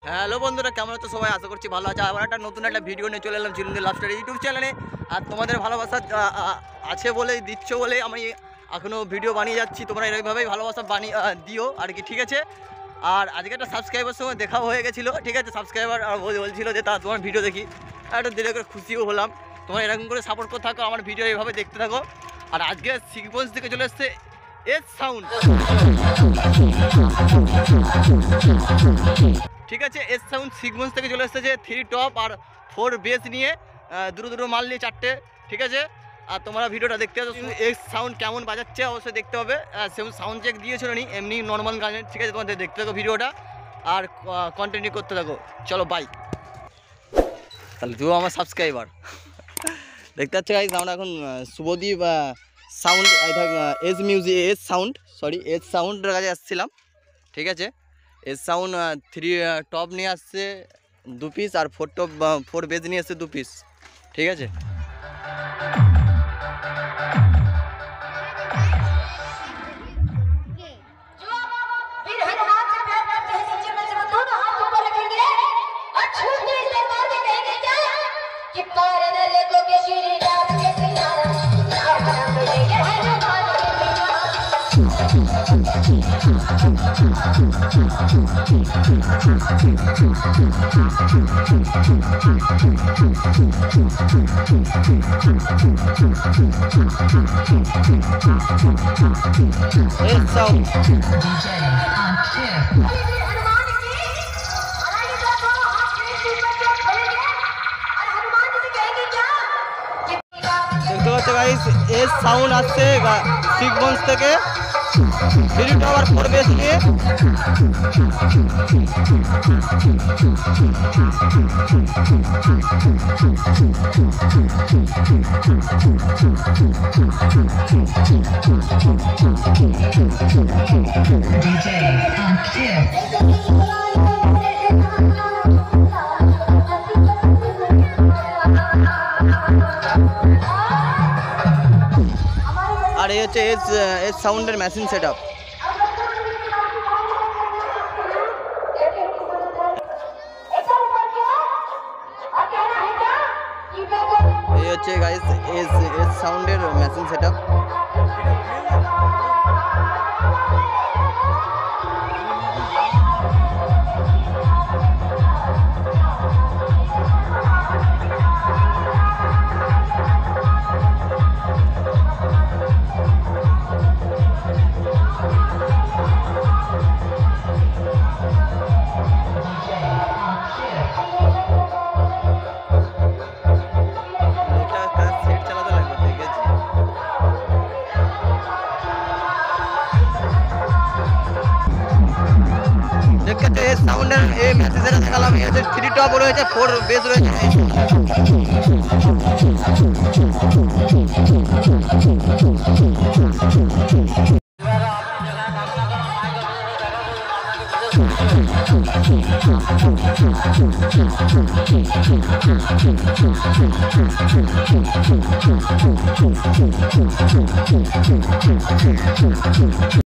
Hello বন্ধুরা, কেমন আছো সবাই? আশা করছি ভালো আছে। আবার একটা নতুন একটা ভিডিও নিয়ে চলে এলাম চিরঞ্জিত লাভ স্টোরি ইউটিউব চ্যানেলে। আর তোমাদের ভালোবাসা আছে বলেই দিচ্ছ বলেই আমি এখনও ভিডিও বানিয়ে যাচ্ছি। তোমরা এরকমভাবেই ভালোবাসা দিও আর কি, ঠিক আছে? আর আজকে একটা সাবস্ক্রাইবার সঙ্গে দেখাও হয়ে গেছিলো, ঠিক আছে? সাবস্ক্রাইবার বলছিল যে তোমার ভিডিও দেখি, একটা ধীরে করে খুশিও হলাম। তোমরা এরকম করে সাপোর্ট করে থাকো, আমার ভিডিও এইভাবে দেখতে থাকো। আর আজকে সিকোয়েন্স থেকে চলে এসছে এস সাউন্ড, ঠিক আছে? এস সাউন্ড সিকোয়েন্স থেকে চলে এসছে যে 3 টপ আর 4 বেস নিয়ে দুটো মাল নিয়ে 4টে, ঠিক আছে? আর তোমরা ভিডিওটা দেখতে পাচ্ছ। এস সাউন্ড কেমন বাজাচ্ছে অবশ্যই দেখতে হবে। সেরকম সাউন্ড চেক দিয়েছিল নি, এমনি নর্মাল গানের, ঠিক আছে? তোমাদের দেখতে থাকো ভিডিওটা আর কন্টিনিউ করতে থাকো। চলো বাই। তাহলে তুইও আমার সাবস্ক্রাইবার দেখতে পাচ্ছ গাইস। আমরা এখন Shubhadeep sound S music S সাউন্ডের কাছে আসছিলাম, ঠিক আছে? এস সাউন্ড 3 টপ নিয়ে আসছে 2 পিস আর 4 বেজ নিয়ে আসছে 2 পিস, ঠিক আছে? দেখতে পাচ্ছ গাইস, এস সাউন্ড আসছে সিকোয়েন্স থেকে 3 টপ আর 4 বেস নিয়ে। আর এই হচ্ছে এস সাউন্ডের মেশিন সেট আপ। এই হচ্ছে গাইস এস সাউন্ডের মেশিন সেট আপ। দেখতে এই সাউন্ডের এই মেসেজটা দেখালাম। এই হচ্ছে 3 টপ রয়েছে, 4 বেস রয়েছে।